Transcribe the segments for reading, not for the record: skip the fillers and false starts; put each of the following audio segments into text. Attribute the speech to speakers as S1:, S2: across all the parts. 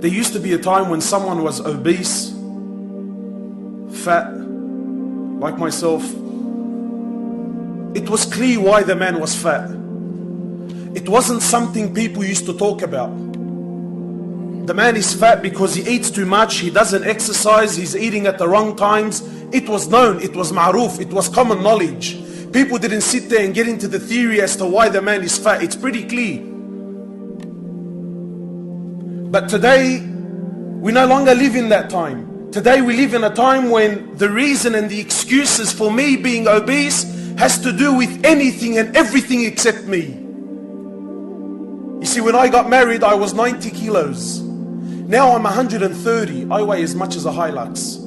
S1: There used to be a time when someone was obese, fat, like myself. It was clear why the man was fat. It wasn't something people used to talk about. The man is fat because he eats too much, he doesn't exercise, he's eating at the wrong times. It was known, it was ma'ruf, it was common knowledge. People didn't sit there and get into the theory as to why the man is fat. It's pretty clear. But today, we no longer live in that time. Today we live in a time when the reason and the excuses for me being obese has to do with anything and everything except me. You see, when I got married, I was 90 kilos. Now I'm 130. I weigh as much as a Hilux.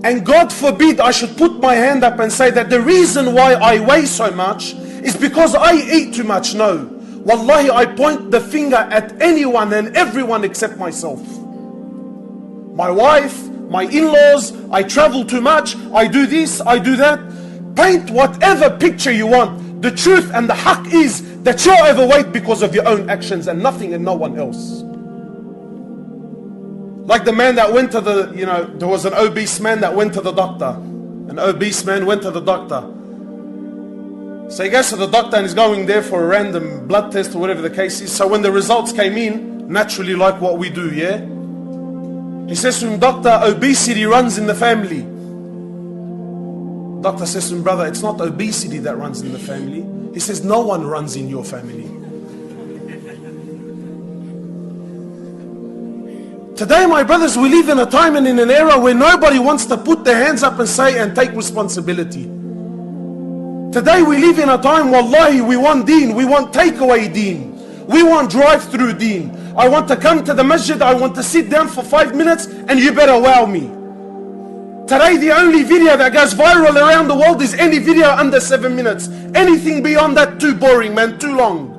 S1: And God forbid I should put my hand up and say that the reason why I weigh so much is because I eat too much. No. Wallahi, I point the finger at anyone and everyone except myself. My wife, my in-laws, I travel too much, I do this, I do that. Paint whatever picture you want. The truth and the haqq is that you're overweight because of your own actions and nothing and no one else. Like the man that went to the, there was an obese man that went to the doctor. An obese man went to the doctor. So he goes to the doctor and he's going there for a random blood test or whatever the case is. So when the results came in, naturally like what we do, yeah? He says to him, doctor, obesity runs in the family. Doctor says to him, brother, it's not obesity that runs in the family. He says, no one runs in your family. Today, my brothers, we live in a time and in an era where nobody wants to put their hands up and say and take responsibility. Today we live in a time, wallahi, we want deen, we want takeaway deen. We want drive-through deen. I want to come to the masjid, I want to sit down for 5 minutes and you better wow me. Today the only video that goes viral around the world is any video under 7 minutes. Anything beyond that, too boring, man, too long.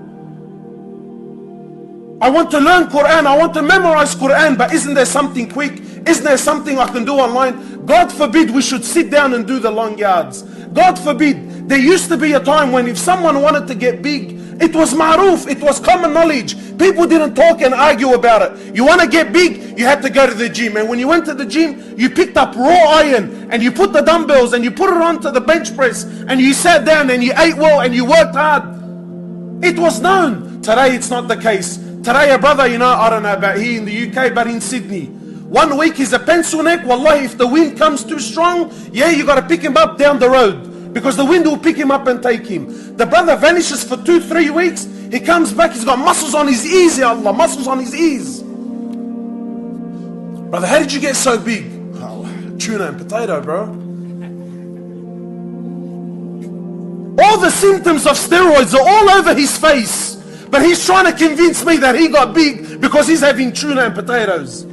S1: I want to learn Quran, I want to memorize Quran, but isn't there something quick? Isn't there something I can do online? God forbid we should sit down and do the long yards. God forbid. There used to be a time when if someone wanted to get big, it was ma'ruf, it was common knowledge. People didn't talk and argue about it. You want to get big, you had to go to the gym. And when you went to the gym, you picked up raw iron and you put the dumbbells and you put it onto the bench press and you sat down and you ate well and you worked hard. It was known. Today it's not the case. Today a brother, I don't know about here in the UK, but in Sydney, 1 week he's a pencil neck. Wallahi, if the wind comes too strong, yeah, you got to pick him up down the road, because the wind will pick him up and take him. The brother vanishes for 2-3 weeks. He comes back, he's got muscles on his ears, ya Allah, muscles on his ears. Brother, how did you get so big? Oh, tuna and potato, bro. All the symptoms of steroids are all over his face. But he's trying to convince me that he got big because he's having tuna and potatoes.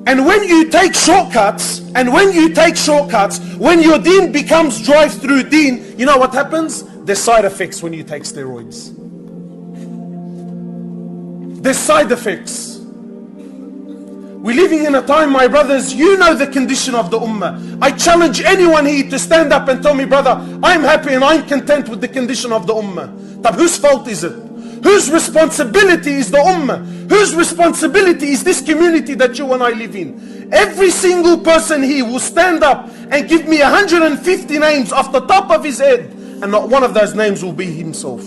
S1: And when you take shortcuts, when your deen becomes drive-through deen, you know what happens? There's side effects when you take steroids. There's side effects. We're living in a time, my brothers, you know the condition of the ummah. I challenge anyone here to stand up and tell me, brother, I'm happy and I'm content with the condition of the ummah. But whose fault is it? Whose responsibility is the ummah? Whose responsibility is this community that you and I live in? Every single person here will stand up and give me 150 names off the top of his head, and not one of those names will be himself.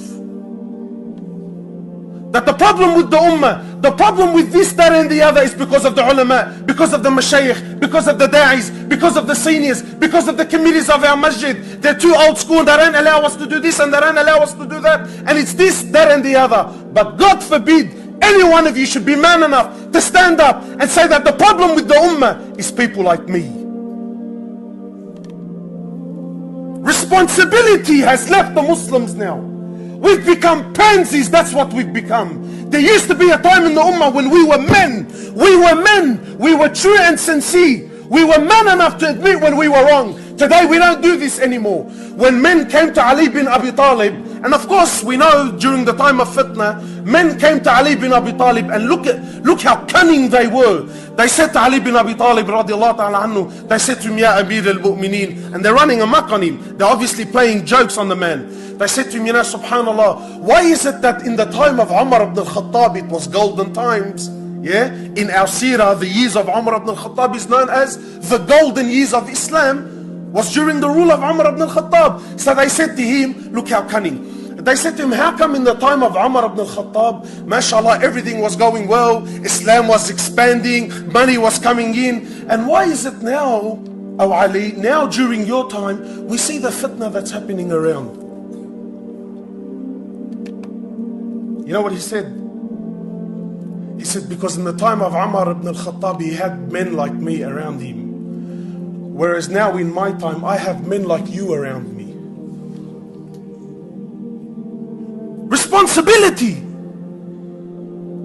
S1: That the problem with the ummah, the problem with this, that and the other is because of the ulama, because of the mashayikh, because of the da'is, because of the seniors, because of the committees of our masjid. They're too old school and they don't allow us to do this and they don't allow us to do that. And it's this, that and the other. But God forbid, any one of you should be man enough to stand up and say that the problem with the ummah is people like me. Responsibility has left the Muslims now. We've become pansies, that's what we've become. There used to be a time in the ummah when we were men. We were men. We were true and sincere. We were man enough to admit when we were wrong. Today we don't do this anymore. When men came to Ali bin Abi Talib, and of course we know during the time of fitna, men came to Ali bin Abi Talib, and look how cunning they were. They said to Ali bin Abi Talib radiallahu ta'ala anhu, they said to him, Ya Amir al-Mu'mineen, and they're running amok on him. They're obviously playing jokes on the man. They said to him, subhanallah, why is it that in the time of Umar ibn al-Khattab it was golden times? Yeah, in our seerah, the years of Umar ibn al-Khattab is known as the golden years of Islam, was during the rule of Umar ibn al-Khattab. So they said to him, look how cunning. They said to him, how come in the time of Umar ibn al-Khattab, mashallah, everything was going well, Islam was expanding, money was coming in, and why is it now, O Ali, now during your time, we see the fitna that's happening around? You know what he said? He said, because in the time of Umar ibn al-Khattab, he had men like me around him. Whereas now in my time, I have men like you around me. Responsibility.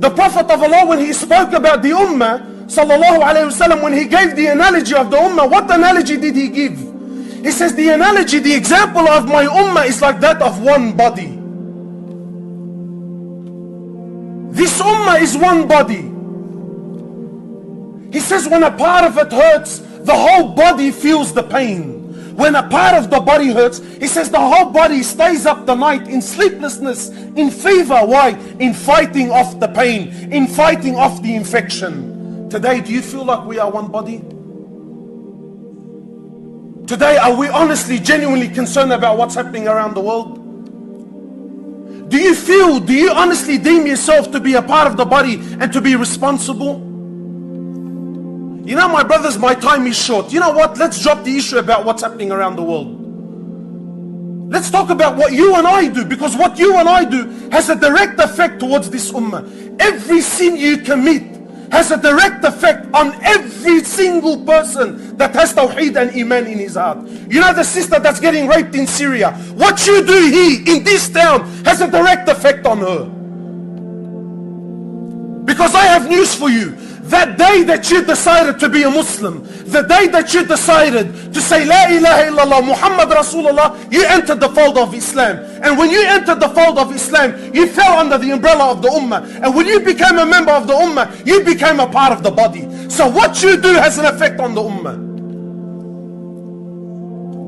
S1: The Prophet of Allah, when he spoke about the Ummah, sallallahu alayhi wasallam, when he gave the analogy of the Ummah, what analogy did he give? He says the analogy, the example of my Ummah is like that of one body. This Ummah is one body. He says when a part of it hurts, the whole body feels the pain. When a part of the body hurts, he says the whole body stays up the night in sleeplessness, in fever. Why? In fighting off the pain, in fighting off the infection. Today, do you feel like we are one body? Today, are we honestly, genuinely concerned about what's happening around the world? Do you honestly deem yourself to be a part of the body and to be responsible? You know, my brothers, my time is short. You know what? Let's drop the issue about what's happening around the world. Let's talk about what you and I do, because what you and I do has a direct effect towards this ummah. Every sin you commit has a direct effect on every single person that has tawheed and iman in his heart. You know the sister that's getting raped in Syria, what you do here in this town has a direct effect on her. Because I have news for you. That day that you decided to be a Muslim, the day that you decided to say La ilaha illallah Muhammad Rasulullah, you entered the fold of Islam. And when you entered the fold of Islam, you fell under the umbrella of the ummah. And when you became a member of the ummah, you became a part of the body. So what you do has an effect on the ummah.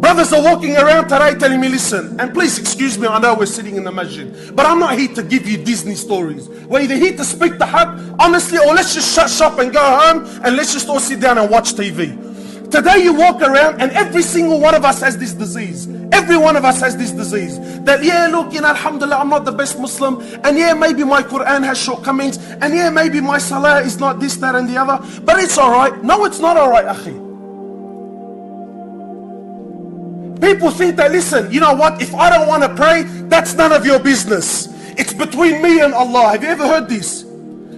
S1: Brothers are walking around today telling me, listen, and please excuse me, I know we're sitting in the masjid, but I'm not here to give you Disney stories. We're either here to speak the haqq, honestly, or let's just shut shop and go home and let's just all sit down and watch TV. Today you walk around and every single one of us has this disease. Every one of us has this disease. That yeah, look, you know, alhamdulillah, I'm not the best Muslim, and yeah, maybe my Quran has shortcomings, and yeah, maybe my salah is not this, that and the other, but it's alright. No, it's not alright, akhi. People think that, listen, you know what, if I don't want to pray, that's none of your business. It's between me and Allah. Have you ever heard this?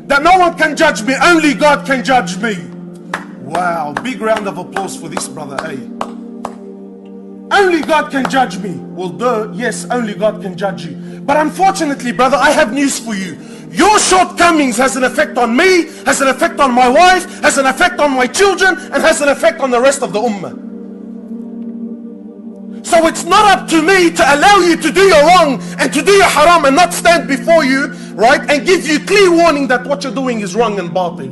S1: That no one can judge me, only God can judge me. Wow, big round of applause for this brother, eh? Only God can judge me. Well, duh, yes, only God can judge you. But unfortunately, brother, I have news for you. Your shortcomings has an effect on me, has an effect on my wife, has an effect on my children, and has an effect on the rest of the ummah. So it's not up to me to allow you to do your wrong and to do your haram and not stand before you, right, and give you clear warning that what you're doing is wrong and batil.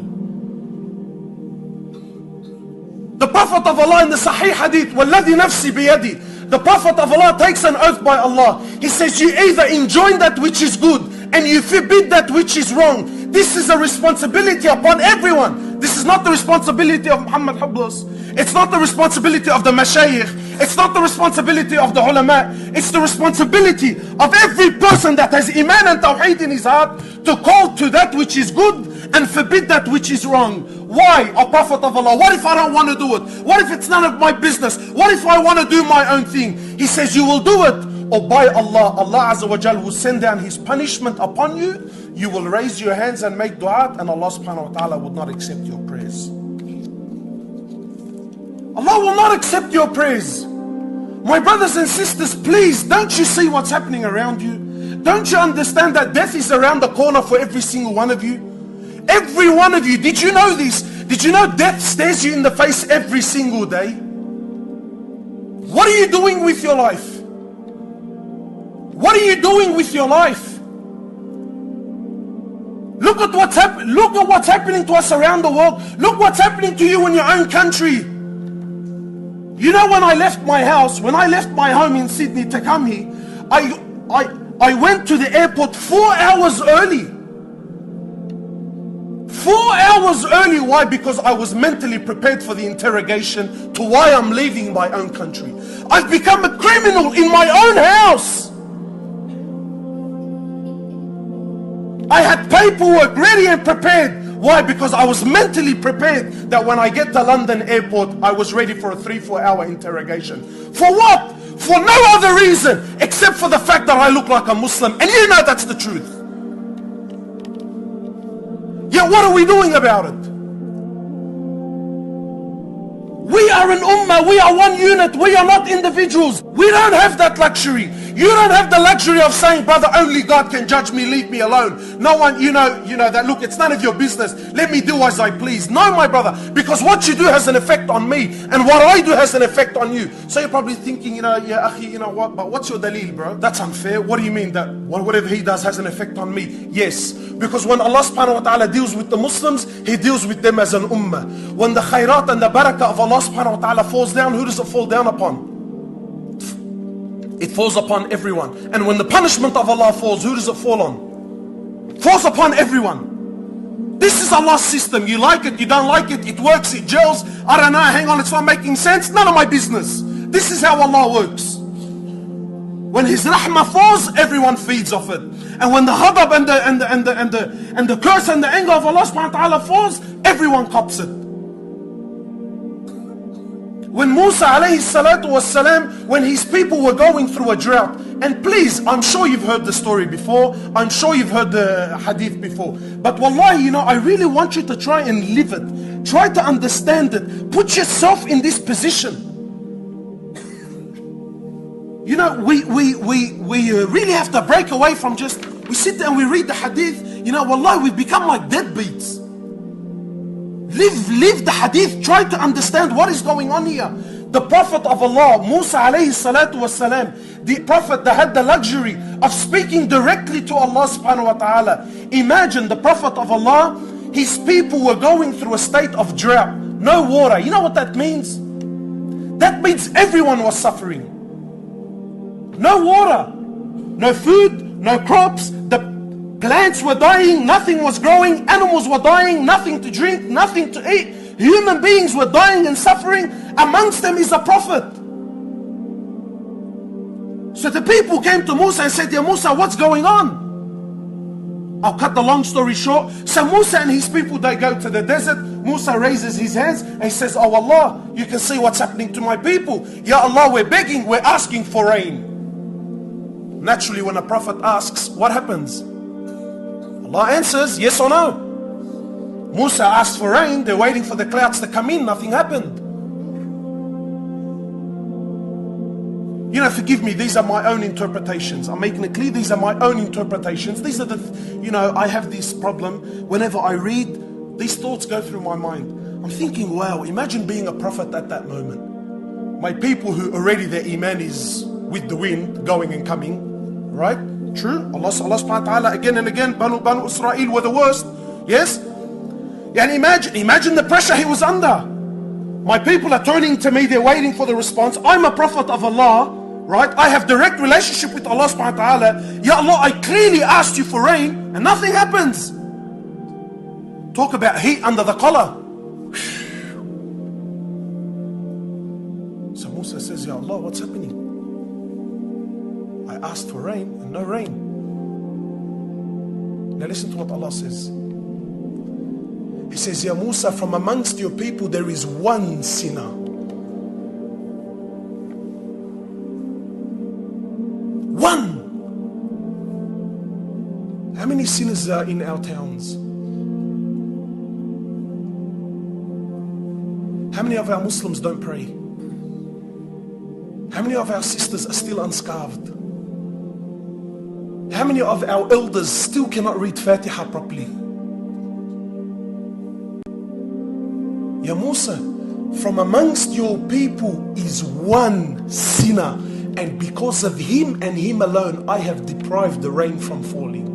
S1: The Prophet of Allah in the Sahih Hadith, وَالَّذِي نَفْسِي بِيَدِي, the Prophet of Allah takes an oath by Allah. He says, you either enjoin that which is good and you forbid that which is wrong. This is a responsibility upon everyone. This is not the responsibility of Muhammad Hablas. It's not the responsibility of the mashayikh. It's not the responsibility of the ulama. It's the responsibility of every person that has iman and tawheed in his heart to call to that which is good and forbid that which is wrong. Why, O Prophet of Allah? What if I don't want to do it? What if it's none of my business? What if I want to do my own thing? He says you will do it, or by Allah, Allah Azza wa Jal will send down His punishment upon you. You will raise your hands and make dua, and Allah subhanahu wa ta'ala will not accept your prayers. Allah will not accept your prayers. My brothers and sisters, please, don't you see what's happening around you? Don't you understand that death is around the corner for every single one of you? Every one of you. Did you know this? Did you know death stares you in the face every single day? What are you doing with your life? What are you doing with your life? Look at what's happening. Look at what's happening to us around the world. Look what's happening to you in your own country. You know, when I left my house, when I left my home in Sydney to come here, I went to the airport 4 hours early. 4 hours early. Why? Because I was mentally prepared for the interrogation to why I'm leaving my own country. I've become a criminal in my own house. I had paperwork ready and prepared. Why? Because I was mentally prepared that when I get to London airport, I was ready for a 3-4 hour interrogation. For what? For no other reason except for the fact that I look like a Muslim. And you know that's the truth. Yet what are we doing about it? We are an ummah, we are one unit, we are not individuals. We don't have that luxury. You don't have the luxury of saying, brother, only God can judge me, leave me alone. No one, you know that, look, it's none of your business. Let me do as I please. No, my brother, because what you do has an effect on me, and what I do has an effect on you. So you're probably thinking, yeah, akhi, you know what, but what's your dalil, bro? That's unfair. What do you mean that whatever he does has an effect on me? Yes, because when Allah subhanahu wa ta'ala deals with the Muslims, he deals with them as an ummah. When the khairat and the barakah of Allah subhanahu wa ta'ala falls down, who does it fall down upon? It falls upon everyone. And when the punishment of Allah falls, who does it fall on? It falls upon everyone. This is Allah's system. You like it, you don't like it, it works, it gels. I don't know, hang on, it's not making sense. None of my business. This is how Allah works. When His rahmah falls, everyone feeds off it. And when the ghadab and the curse and the anger of Allah subhanahu wa ta'ala falls, everyone cops it. When Musa alayhi salatu was salam, when his people were going through a drought, and please, I'm sure you've heard the story before, I'm sure you've heard the hadith before, but wallahi, I really want you to try and live it. Try to understand it. Put yourself in this position. We really have to break away from just, we sit there and we read the hadith, wallahi, we become like deadbeats. Live the hadith. Try to understand what is going on here. The Prophet of Allah, Musa alayhi salatu was salam, the Prophet that had the luxury of speaking directly to Allah subhanahu wa ta'ala. Imagine the Prophet of Allah, his people were going through a state of drought. No water. You know what that means? That means everyone was suffering. No water, no food, no crops. The plants were dying, nothing was growing, animals were dying, nothing to drink, nothing to eat. Human beings were dying and suffering. Amongst them is a prophet. So the people came to Musa and said, "Ya Musa, what's going on?" I'll cut the long story short. So Musa and his people, they go to the desert. Musa raises his hands and he says, "Oh Allah, you can see what's happening to my people. Ya Allah, we're begging, we're asking for rain." Naturally, when a prophet asks, what happens? Allah answers, yes or no. Musa asked for rain, they're waiting for the clouds to come in, nothing happened. Forgive me, these are my own interpretations. I'm making it clear, these are my own interpretations. These are I have this problem. Whenever I read, these thoughts go through my mind. I'm thinking, wow, imagine being a prophet at that moment. My people who already their iman is with the wind, going and coming, right? True. Allah subhanahu wa ta'ala again and again, Banu Israel were the worst. Yes? And imagine the pressure he was under. My people are turning to me, they're waiting for the response. I'm a prophet of Allah, right? I have direct relationship with Allah subhanahu wa ta'ala. Ya Allah, I clearly asked you for rain and nothing happens. Talk about heat under the collar. So Musa says, Ya Allah, what's happening? I asked for rain and no rain. Now listen to what Allah says. He says, Ya Musa, from amongst your people there is one sinner. One. How many sinners are in our towns? How many of our Muslims don't pray? How many of our sisters are still unscarved? How many of our elders still cannot read Fatiha properly? Ya Musa, from amongst your people is one sinner, and because of him and him alone, I have deprived the rain from falling.